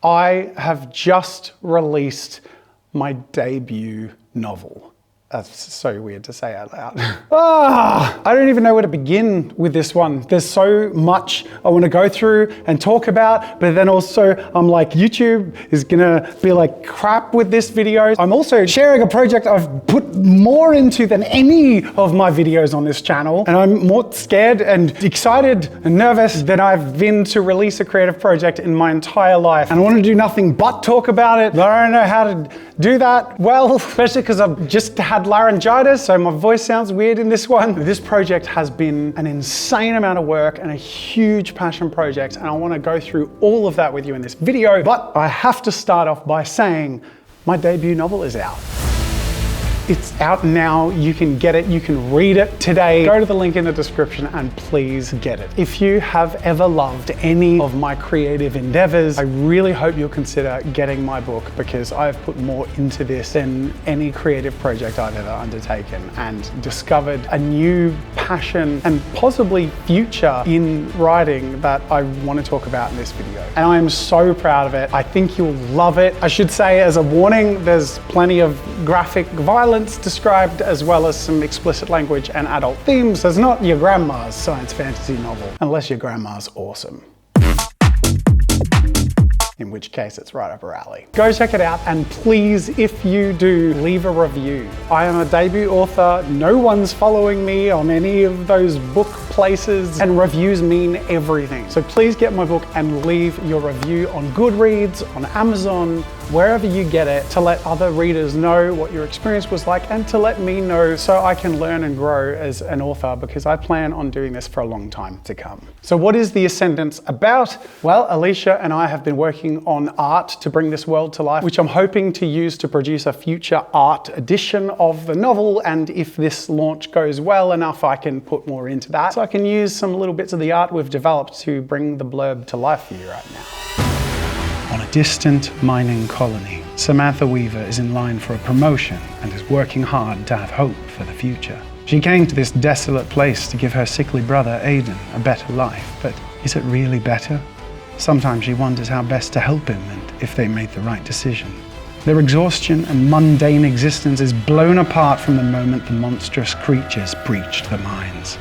I have just released my debut novel. That's so weird to say out loud. I don't even know where to begin with this one. There's so much I want to go through and talk about, but then also I'm like, YouTube is gonna be like crap with this video. I'm also sharing a project I've put more into than any of my videos on this channel, and I'm more scared and excited and nervous than I've been to release a creative project in my entire life. And I want to do nothing but talk about it, but I don't know how to do that well, especially because I've just had laryngitis, so my voice sounds weird in this one. This project has been an insane amount of work and a huge passion project, and I want to go through all of that with you in this video. But I have to start off by saying my debut novel is out. It's out now, you can get it, you can read it today. Go to the link in the description and please get it. If you have ever loved any of my creative endeavors, I really hope you'll consider getting my book, because I've put more into this than any creative project I've ever undertaken, and discovered a new passion and possibly future in writing that I want to talk about in this video. And I am so proud of it. I think you'll love it. I should say, as a warning, there's plenty of graphic violence described, as well as some explicit language and adult themes. It's not your grandma's science fantasy novel, unless your grandma's awesome. In which case it's right up her alley. Go check it out, and please, if you do, leave a review. I am a debut author, no one's following me on any of those book places, and reviews mean everything. So please get my book and leave your review on Goodreads, on Amazon, wherever you get it, to let other readers know what your experience was like, and to let me know so I can learn and grow as an author, because I plan on doing this for a long time to come. So what is The Ascendants about? Well, Alicia and I have been working on art to bring this world to life, which I'm hoping to use to produce a future art edition of the novel. And if this launch goes well enough, I can put more into that. So I can use some little bits of the art we've developed to bring the blurb to life for you right now. On a distant mining colony, Samantha Weaver is in line for a promotion and is working hard to have hope for the future. She came to this desolate place to give her sickly brother, Aidan, a better life, but is it really better? Sometimes she wonders how best to help him and if they made the right decision. Their exhaustion and mundane existence is blown apart from the moment the monstrous creatures breached the mines.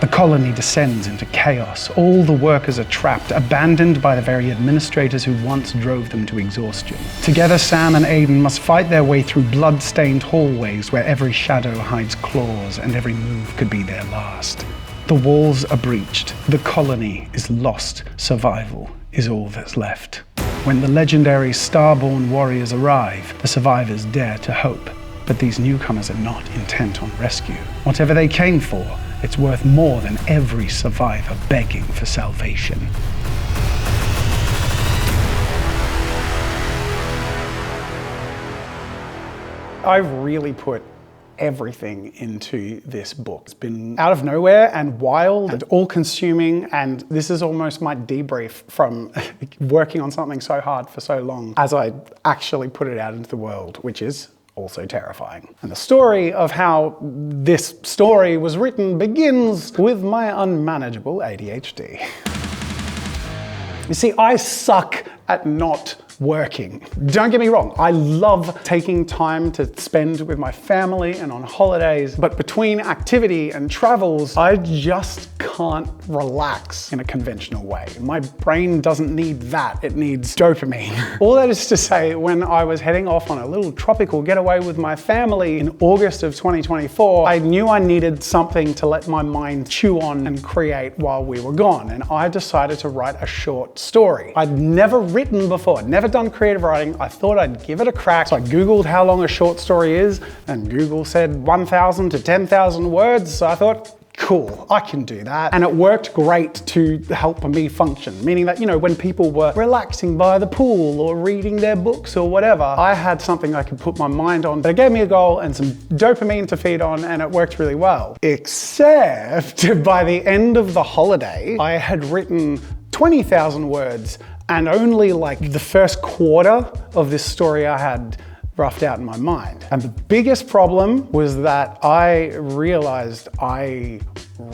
The colony descends into chaos. All the workers are trapped, abandoned by the very administrators who once drove them to exhaustion. Together, Sam and Aidan must fight their way through blood-stained hallways where every shadow hides claws and every move could be their last. The walls are breached. The colony is lost. Survival is all that's left. When the legendary Starborn warriors arrive, the survivors dare to hope. But these newcomers are not intent on rescue. Whatever they came for, it's worth more than every survivor begging for salvation. I've really put everything into this book. It's been out of nowhere and wild and all-consuming, and this is almost my debrief from working on something so hard for so long as I actually put it out into the world, which is also terrifying. And the story of how this story was written begins with my unmanageable ADHD. You see, I suck at not working. Don't get me wrong, I love taking time to spend with my family and on holidays, but between activity and travels, I just can't relax in a conventional way. My brain doesn't need that, it needs dopamine. All that is to say, when I was heading off on a little tropical getaway with my family in August of 2024, I knew I needed something to let my mind chew on and create while we were gone, and I decided to write a short story. I'd never written before, never done creative writing. I thought I'd give it a crack. So I Googled how long a short story is, and Google said 1,000 to 10,000 words. So I thought, cool, I can do that. And it worked great to help me function, meaning that, you know, when people were relaxing by the pool or reading their books or whatever, I had something I could put my mind on. But it gave me a goal and some dopamine to feed on, and it worked really well. Except by the end of the holiday, I had written 20,000 words, and only like the first quarter of this story I had roughed out in my mind. And the biggest problem was that I realized I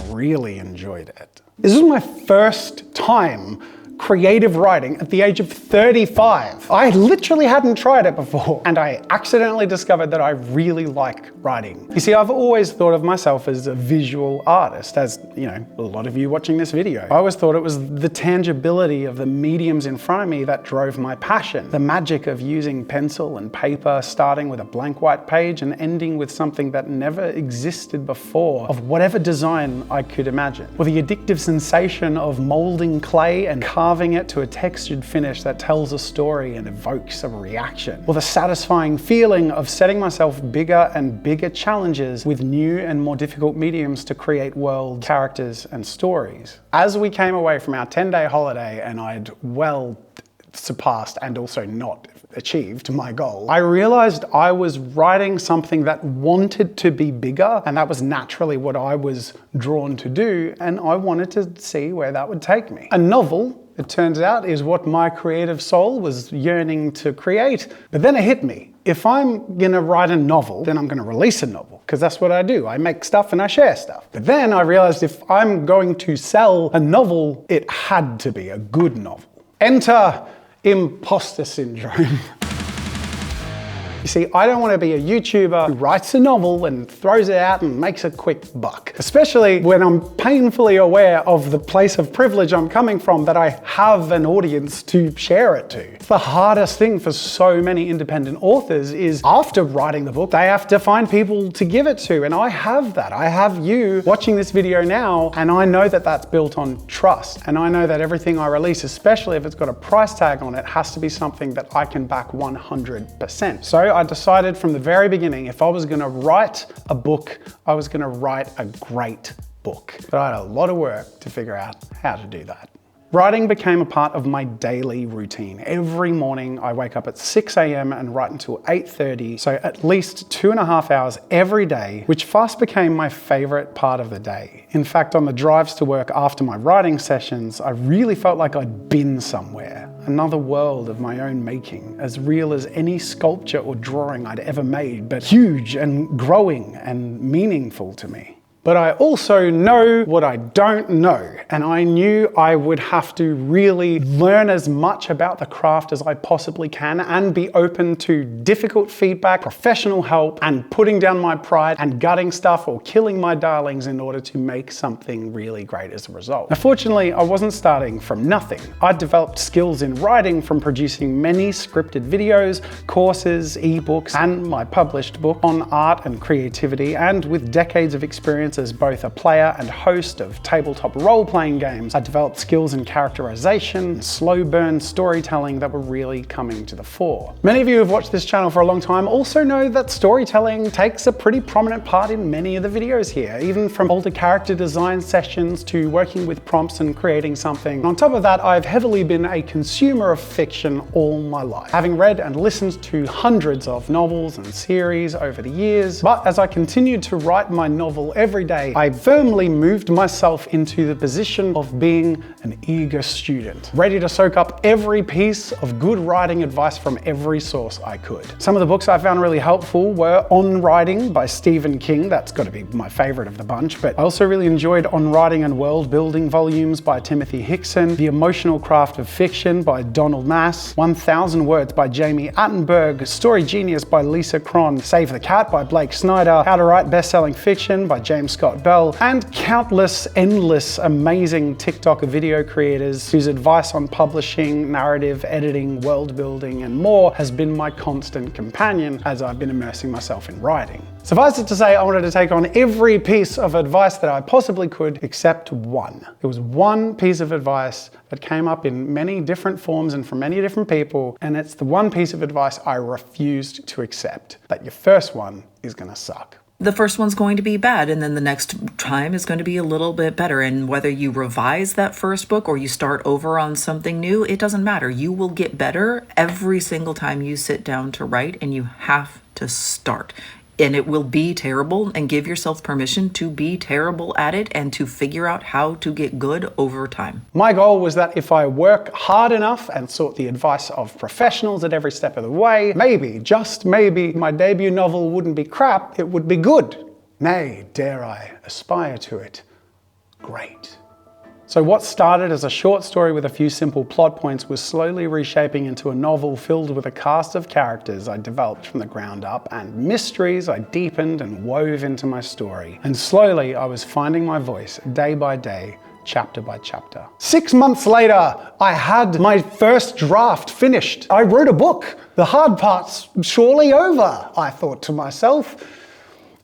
really enjoyed it. This was my first time creative writing at the age of 35. I literally hadn't tried it before, and I accidentally discovered that I really like writing. You see, I've always thought of myself as a visual artist, as, you know, a lot of you watching this video. I always thought it was the tangibility of the mediums in front of me that drove my passion. The magic of using pencil and paper, starting with a blank white page and ending with something that never existed before, of whatever design I could imagine. Or the addictive sensation of molding clay and carving it to a textured finish that tells a story and evokes a reaction. Or the satisfying feeling of setting myself bigger and bigger challenges with new and more difficult mediums to create worlds, characters, and stories. As we came away from our 10-day holiday and I'd well surpassed and also not achieved my goal, I realized I was writing something that wanted to be bigger, and that was naturally what I was drawn to do, and I wanted to see where that would take me. A novel, it turns out, is what my creative soul was yearning to create. But then it hit me. If I'm gonna write a novel, then I'm gonna release a novel, because that's what I do. I make stuff and I share stuff. But then I realized if I'm going to sell a novel, it had to be a good novel. Enter imposter syndrome. You see, I don't want to be a YouTuber who writes a novel and throws it out and makes a quick buck. Especially when I'm painfully aware of the place of privilege I'm coming from, that I have an audience to share it to. The hardest thing for so many independent authors is after writing the book, they have to find people to give it to. And I have that. I have you watching this video now, and I know that that's built on trust. And I know that everything I release, especially if it's got a price tag on it, has to be something that I can back 100%. So I decided from the very beginning, if I was gonna write a book, I was gonna write a great book. But I had a lot of work to figure out how to do that. Writing became a part of my daily routine. Every morning I wake up at 6 a.m. and write until 8:30, so at least 2.5 hours every day, which fast became my favorite part of the day. In fact, on the drives to work after my writing sessions, I really felt like I'd been somewhere. Another world of my own making, as real as any sculpture or drawing I'd ever made, but huge and growing and meaningful to me. But I also know what I don't know, and I knew I would have to really learn as much about the craft as I possibly can and be open to difficult feedback, professional help, and putting down my pride and gutting stuff or killing my darlings in order to make something really great as a result. Now, fortunately, I wasn't starting from nothing. I'd developed skills in writing from producing many scripted videos, courses, ebooks, and my published book on art and creativity, and with decades of experience as both a player and host of tabletop role-playing games, I developed skills in characterization, slow burn storytelling that were really coming to the fore. Many of you who have watched this channel for a long time also know that storytelling takes a pretty prominent part in many of the videos here, even from older character design sessions to working with prompts and creating something. And on top of that, I've heavily been a consumer of fiction all my life, having read and listened to hundreds of novels and series over the years. But as I continued to write my novel every day, I firmly moved myself into the position of being an eager student, ready to soak up every piece of good writing advice from every source I could. Some of the books I found really helpful were On Writing by Stephen King. That's got to be my favorite of the bunch, but I also really enjoyed On Writing and Worldbuilding volumes by Timothy Hickson, The Emotional Craft of Fiction by Donald Mass, 1000 Words by Jamie Attenberg, Story Genius by Lisa Cron, Save the Cat by Blake Snyder, How to Write Best-Selling Fiction by James Scott Bell, and countless, endless, amazing TikTok video creators whose advice on publishing, narrative, editing, world building, and more has been my constant companion as I've been immersing myself in writing. Suffice it to say, I wanted to take on every piece of advice that I possibly could except one. There was one piece of advice that came up in many different forms and from many different people, and it's the one piece of advice I refused to accept, that your first one is gonna suck. The first one's going to be bad, and then the next time is going to be a little bit better. And whether you revise that first book or you start over on something new, it doesn't matter. You will get better every single time you sit down to write, and you have to start. And it will be terrible, and give yourself permission to be terrible at it and to figure out how to get good over time. My goal was that if I work hard enough and sought the advice of professionals at every step of the way, maybe, just maybe, my debut novel wouldn't be crap, it would be good. Nay, dare I aspire to it, great. So what started as a short story with a few simple plot points was slowly reshaping into a novel filled with a cast of characters I developed from the ground up and mysteries I deepened and wove into my story. And slowly I was finding my voice day by day, chapter by chapter. 6 months later, I had my first draft finished. I wrote a book. The hard part's surely over, I thought to myself.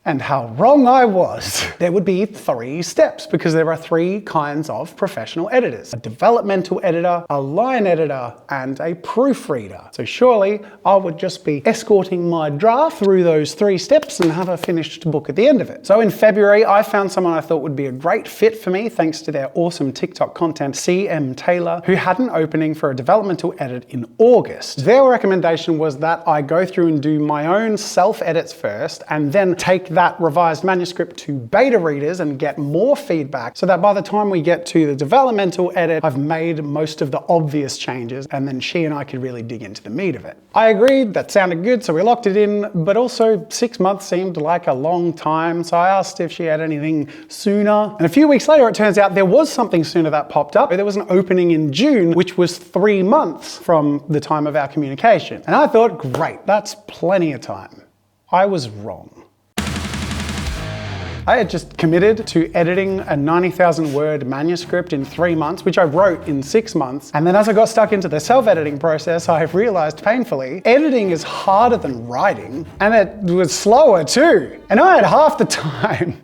And how wrong I was. There would be 3 steps because there are 3 kinds of professional editors: a developmental editor, a line editor, and a proofreader. So surely I would just be escorting my draft through those 3 steps and have a finished book at the end of it. So in February, I found someone I thought would be a great fit for me thanks to their awesome TikTok content, CM Taylor, who had an opening for a developmental edit in August. Their recommendation was that I go through and do my own self-edits first and then take that revised manuscript to beta readers and get more feedback so that by the time we get to the developmental edit, I've made most of the obvious changes and then she and I could really dig into the meat of it. I agreed, that sounded good, so we locked it in, but also 6 months seemed like a long time, so I asked if she had anything sooner. And a few weeks later, it turns out there was something sooner that popped up. There was an opening in June, which was 3 months from the time of our communication. And I thought, great, that's plenty of time. I was wrong. I had just committed to editing a 90,000 word manuscript in 3 months, which I wrote in 6 months. And then as I got stuck into the self-editing process, I realized painfully, editing is harder than writing, and it was slower too. And I had half the time.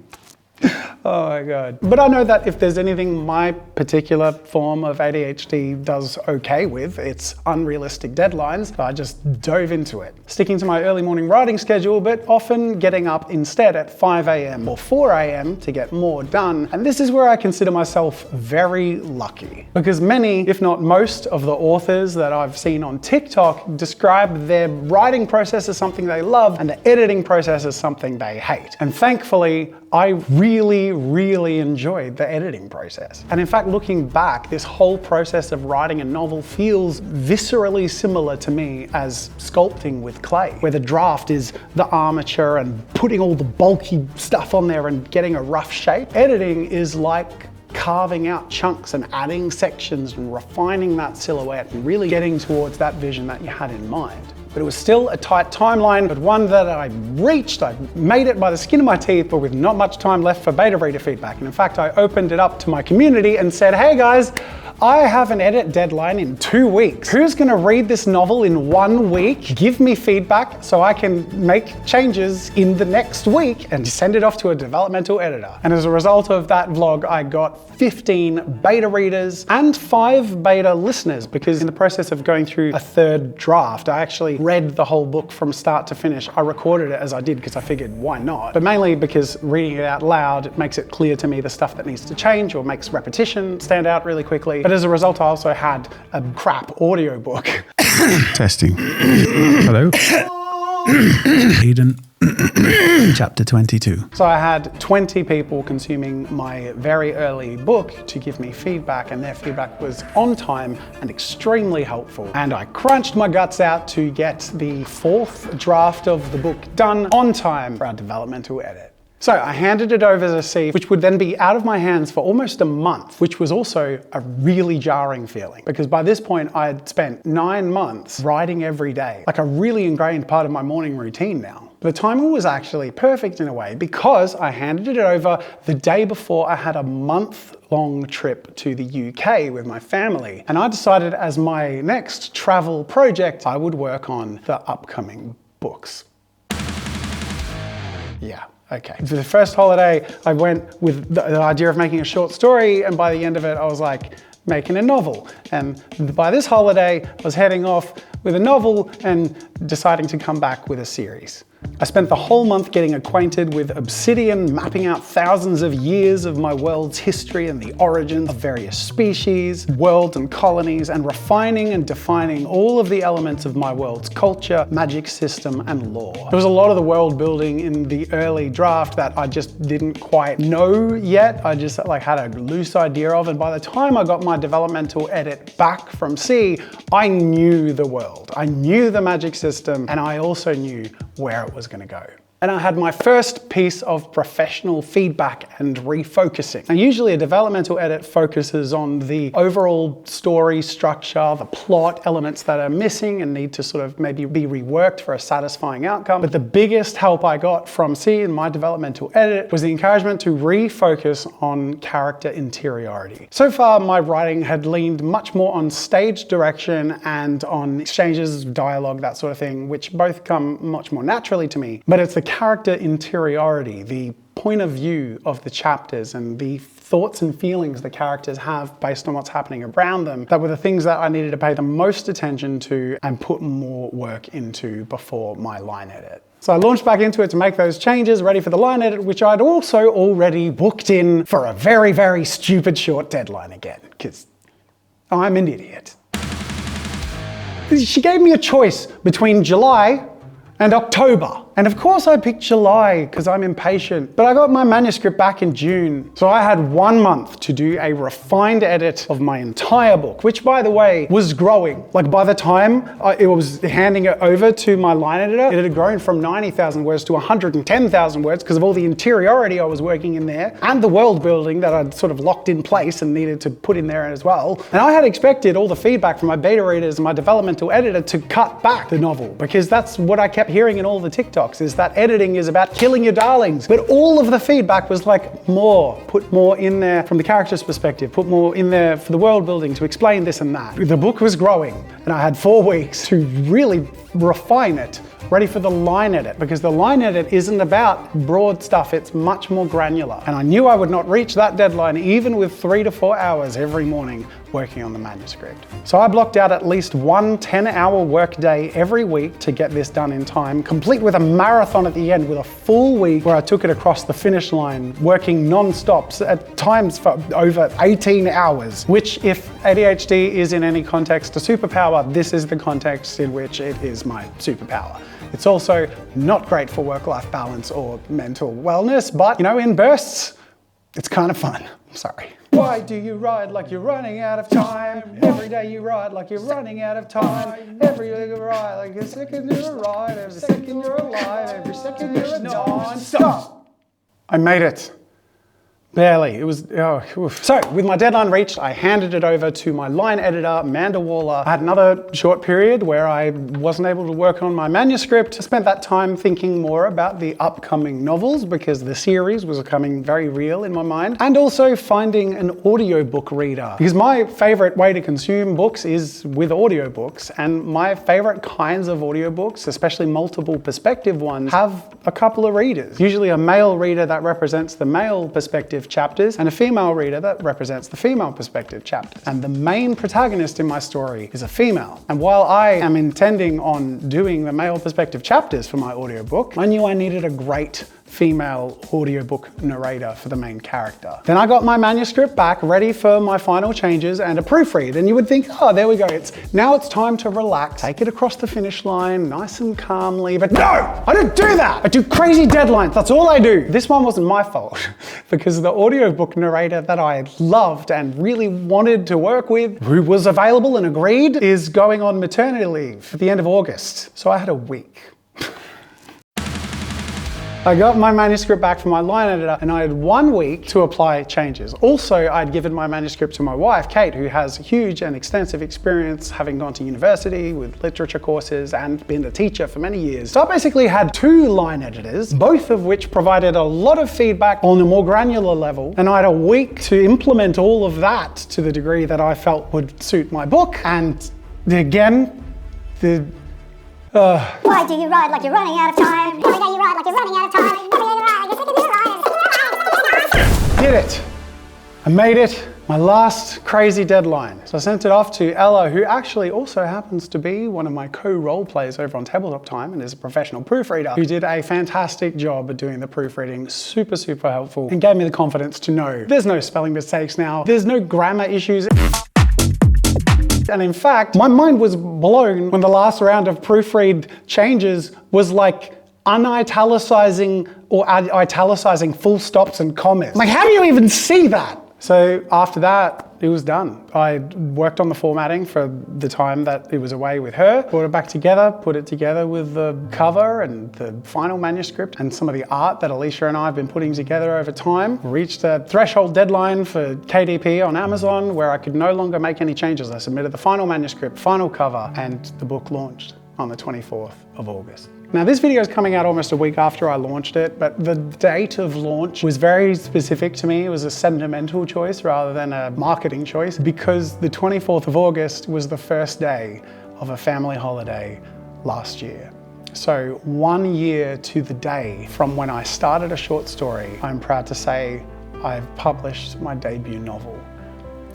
Oh my God. But I know that if there's anything my particular form of ADHD does okay with, it's unrealistic deadlines. So I just dove into it, sticking to my early morning writing schedule, but often getting up instead at 5 a.m. or 4 a.m. to get more done. And this is where I consider myself very lucky, because many, if not most, of the authors that I've seen on TikTok describe their writing process as something they love and the editing process as something they hate. And thankfully, I really enjoyed the editing process. And in fact, looking back, this whole process of writing a novel feels viscerally similar to me as sculpting with clay, where the draft is the armature and putting all the bulky stuff on there and getting a rough shape. Editing is like carving out chunks and adding sections and refining that silhouette and really getting towards that vision that you had in mind. But it was still a tight timeline, but one that I reached. I made it by the skin of my teeth, but with not much time left for beta reader feedback. And in fact, I opened it up to my community and said, hey guys, I have an edit deadline in 2 weeks. Who's gonna read this novel in 1 week, give me feedback so I can make changes in the next week and send it off to a developmental editor? And as a result of that vlog, I got 15 beta readers and 5 beta listeners, because in the process of going through a 3rd draft, I actually read the whole book from start to finish. I recorded it as I did because I figured why not? But mainly because reading it out loud, it makes it clear to me the stuff that needs to change or makes repetition stand out really quickly. But as a result, I also had a crap audiobook. Testing. Hello. Eden. Chapter 22. So I had 20 people consuming my very early book to give me feedback, and their feedback was on time and extremely helpful. And I crunched my guts out to get the 4th draft of the book done on time for our developmental edit. So I handed it over to C, which would then be out of my hands for almost a month, which was also a really jarring feeling, because by this point I had spent 9 months writing every day, like a really ingrained part of my morning routine now. The timing was actually perfect in a way, because I handed it over the day before I had a month-long trip to the UK with my family. And I decided as my next travel project, I would work on the upcoming books. Yeah. Okay. For the first holiday, I went with the idea of making a short story, and by the end of it, I was like, making a novel. And by this holiday, I was heading off with a novel and deciding to come back with a series. I spent the whole month getting acquainted with Obsidian, mapping out thousands of years of my world's history and the origins of various species, worlds and colonies, and refining and defining all of the elements of my world's culture, magic system, and lore. There was a lot of the world building in the early draft that I just didn't quite know yet. I just had a loose idea of, and by the time I got my developmental edit back from C, I knew the world. I knew the magic system, and I also knew where it was going to go. and I had my first piece of professional feedback and refocusing. Now, usually a developmental edit focuses on the overall story structure, the plot elements that are missing and need to sort of maybe be reworked for a satisfying outcome. But the biggest help I got from C in my developmental edit was the encouragement to refocus on character interiority. So far, my writing had leaned much more on stage direction and on exchanges, dialogue, that sort of thing, which both come much more naturally to me. But it's the character interiority, the point of view of the chapters and the thoughts and feelings the characters have based on what's happening around them that were the things that I needed to pay the most attention to and put more work into before my line edit. So I launched back into it to make those changes, ready for the line edit, which I'd also already booked in for a very, very stupid short deadline again, because I'm an idiot. She gave me a choice between July and October. And of course I picked July because I'm impatient, but I got my manuscript back in June. So I had 1 month to do a refined edit of my entire book, which by the way, was growing. Like by the time it was handing it over to my line editor, it had grown from 90,000 words to 110,000 words because of all the interiority I was working in there and the world building that I'd sort of locked in place and needed to put in there as well. And I had expected all the feedback from my beta readers and my developmental editor to cut back the novel because that's what I kept hearing in all the TikToks. Is that editing is about killing your darlings. But all of the feedback was like more, put more in there from the character's perspective, put more in there for the world building to explain this and that. The book was growing and I had 4 weeks to really refine it, ready for the line edit, because the line edit isn't about broad stuff, it's much more granular. And I knew I would not reach that deadline even with 3 to 4 hours every morning working on the manuscript. So I blocked out at least one 10-hour work day every week to get this done in time, complete with a marathon at the end with a full week where I took it across the finish line, working non-stop, at times for over 18 hours, which if ADHD is in any context a superpower, this is the context in which it is my superpower. It's also not great for work-life balance or mental wellness, but you know, in bursts, it's kind of fun. I'm sorry. Why do you ride like you're running out of time? Every day you ride like you're running out of time. Every day you ride like a second you're alive. Every second you're alive. Every second you're non-stop. I made it. Barely. It was, So with my deadline reached, I handed it over to my line editor, Amanda Waller. I had another short period where I wasn't able to work on my manuscript. I spent that time thinking more about the upcoming novels because the series was becoming very real in my mind, and also finding an audiobook reader because my favorite way to consume books is with audiobooks, and my favorite kinds of audiobooks, especially multiple perspective ones, have a couple of readers. Usually a male reader that represents the male perspective chapters and a female reader that represents the female perspective chapters. And the main protagonist in my story is a female. And while I am intending on doing the male perspective chapters for my audiobook, I knew I needed a great female audiobook narrator for the main character. Then I got my manuscript back ready for my final changes and a proofread. And you would think, oh, there we go. Now it's time to relax, take it across the finish line nice and calmly. But no, I don't do that. I do crazy deadlines. That's all I do. This one wasn't my fault because the audiobook narrator that I loved and really wanted to work with, who was available and agreed, is going on maternity leave at the end of August. So I had a week. I got my manuscript back from my line editor and I had 1 week to apply changes. Also, I'd given my manuscript to my wife, Kate, who has huge and extensive experience having gone to university with literature courses and been a teacher for many years. So I basically had 2 line editors, both of which provided a lot of feedback on a more granular level. And I had a week to implement all of that to the degree that I felt would suit my book. And again, Why do you ride like you're running out of time? Every day you ride like you're running out of time. Every day you ride like you're running out of time. Did it. I made it. My last crazy deadline. So I sent it off to Ella, who actually also happens to be one of my co-role players over on Tabletop Time and is a professional proofreader who did a fantastic job at doing the proofreading. Super, super helpful and gave me the confidence to know there's no spelling mistakes now. There's no grammar issues. And in fact, my mind was blown when the last round of proofread changes was like unitalicizing or italicizing full stops and commas. Like, how do you even see that? So after that, it was done. I worked on the formatting for the time that it was away with her, brought it back together, put it together with the cover and the final manuscript and some of the art that Alicia and I have been putting together over time. Reached a threshold deadline for KDP on Amazon where I could no longer make any changes. I submitted the final manuscript, final cover, and the book launched on the 24th of August. Now this video is coming out almost a week after I launched it, but the date of launch was very specific to me. It was a sentimental choice rather than a marketing choice because the 24th of August was the first day of a family holiday last year. So 1 year to the day from when I started a short story, I'm proud to say I've published my debut novel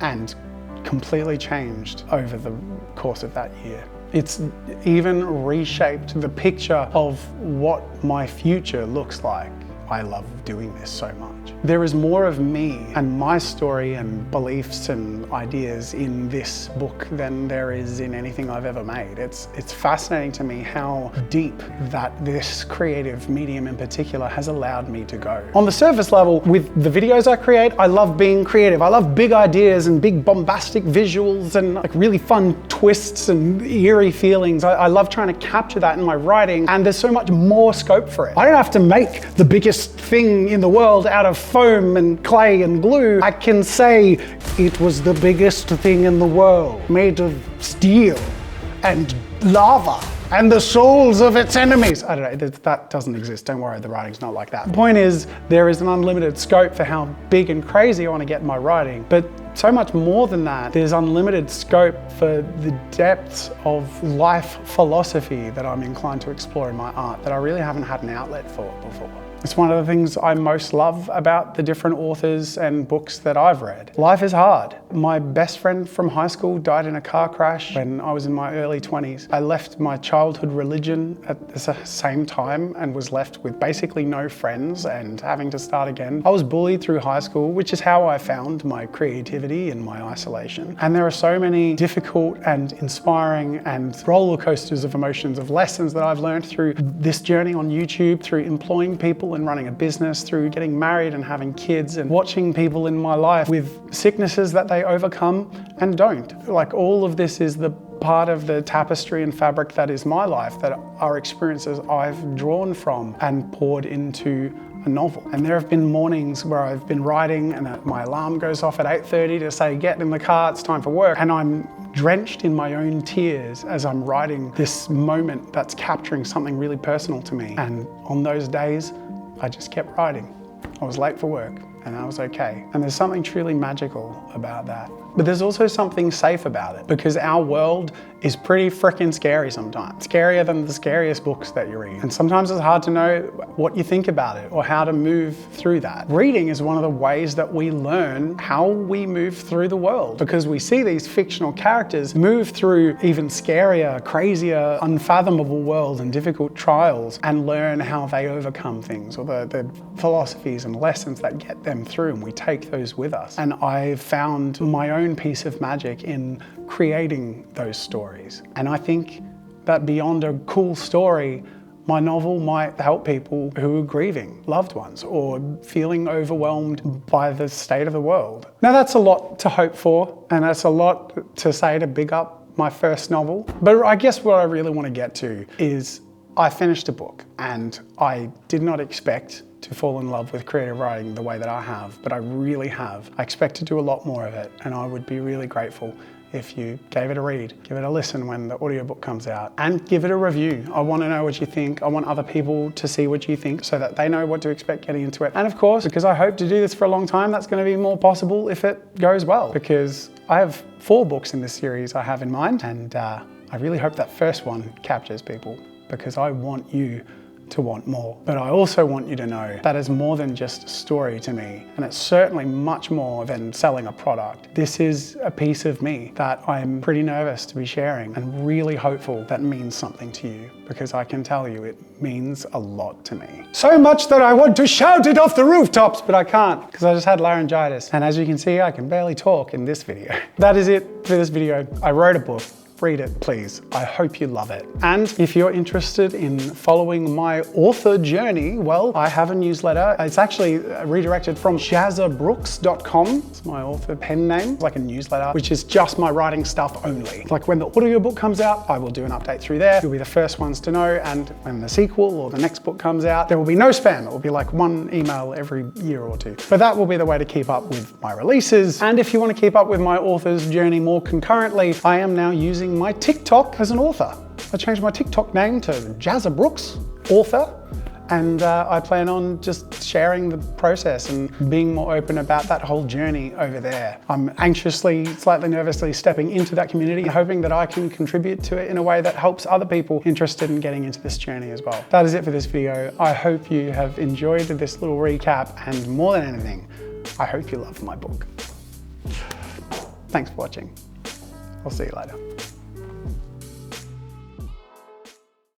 and completely changed over the course of that year. It's even reshaped the picture of what my future looks like. I love doing this so much. There is more of me and my story and beliefs and ideas in this book than there is in anything I've ever made. It's fascinating to me how deep that this creative medium in particular has allowed me to go. On the surface level, with the videos I create, I love being creative. I love big ideas and big bombastic visuals and like really fun twists and eerie feelings. I love trying to capture that in my writing, and there's so much more scope for it. I don't have to make the biggest thing in the world out of foam and clay and glue. I can say it was the biggest thing in the world, made of steel and lava and the souls of its enemies. I don't know, that doesn't exist. Don't worry, the writing's not like that. The point is, there is an unlimited scope for how big and crazy I want to get in my writing, but so much more than that. There's unlimited scope for the depths of life philosophy that I'm inclined to explore in my art that I really haven't had an outlet for before. It's one of the things I most love about the different authors and books that I've read. Life is hard. My best friend from high school died in a car crash when I was in my early 20s. I left my childhood religion at the same time and was left with basically no friends and having to start again. I was bullied through high school, which is how I found my creativity in my isolation. And there are so many difficult and inspiring and roller coasters of emotions, of lessons that I've learned through this journey on YouTube, through employing people and running a business, through getting married and having kids and watching people in my life with sicknesses that they overcome and don't. Like, all of this is the part of the tapestry and fabric that is my life, that are experiences I've drawn from and poured into a novel. And there have been mornings where I've been writing and my alarm goes off at 8:30 to say, get in the car, it's time for work. And I'm drenched in my own tears as I'm writing this moment that's capturing something really personal to me. And on those days, I just kept writing. I was late for work and I was okay. And there's something truly magical about that. But there's also something safe about it, because our world is pretty freaking scary sometimes. Scarier than the scariest books that you read. And sometimes it's hard to know what you think about it or how to move through that. Reading is one of the ways that we learn how we move through the world, because we see these fictional characters move through even scarier, crazier, unfathomable worlds and difficult trials and learn how they overcome things, or the philosophies and lessons that get them through, and we take those with us. And I found my own piece of magic in creating those stories. And I think that beyond a cool story, my novel might help people who are grieving loved ones or feeling overwhelmed by the state of the world. Now that's a lot to hope for, and that's a lot to say to big up my first novel. But I guess what I really want to get to is I finished a book, and I did not expect to fall in love with creative writing the way that I have, but I really have. I expect to do a lot more of it, and I would be really grateful if you gave it a read, give it a listen when the audiobook comes out, and give it a review. I want to know what you think. I want other people to see what you think so that they know what to expect getting into it. And of course, because I hope to do this for a long time, that's going to be more possible if it goes well, because I have 4 books in this series I have in mind, and I really hope that first one captures people, because I want you to want more. But I also want you to know that is more than just a story to me, and it's certainly much more than selling a product. This is a piece of me that I'm pretty nervous to be sharing, and really hopeful that means something to you, because I can tell you it means a lot to me. So much that I want to shout it off the rooftops, but I can't, because I just had laryngitis. And as you can see, I can barely talk in this video. That is it for this video. I wrote a book. read it, please. I hope you love it. And if you're interested in following my author journey, well, I have a newsletter. It's actually redirected from JAZZA'S.com. It's my author pen name. It's like a newsletter, which is just my writing stuff only. Like when the audiobook comes out, I will do an update through there. You'll be the first ones to know. And when the sequel or the next book comes out, there will be no spam. It will be like one email every year or two. But that will be the way to keep up with my releases. And if you want to keep up with my author's journey more concurrently, I am now using my TikTok as an author. I changed my TikTok name to JAZZA author, and I plan on just sharing the process and being more open about that whole journey over there. I'm anxiously, slightly nervously stepping into that community, hoping that I can contribute to it in a way that helps other people interested in getting into this journey as well. That is it for this video. I hope you have enjoyed this little recap, and more than anything, I hope you love my book. Thanks for watching. I'll see you later.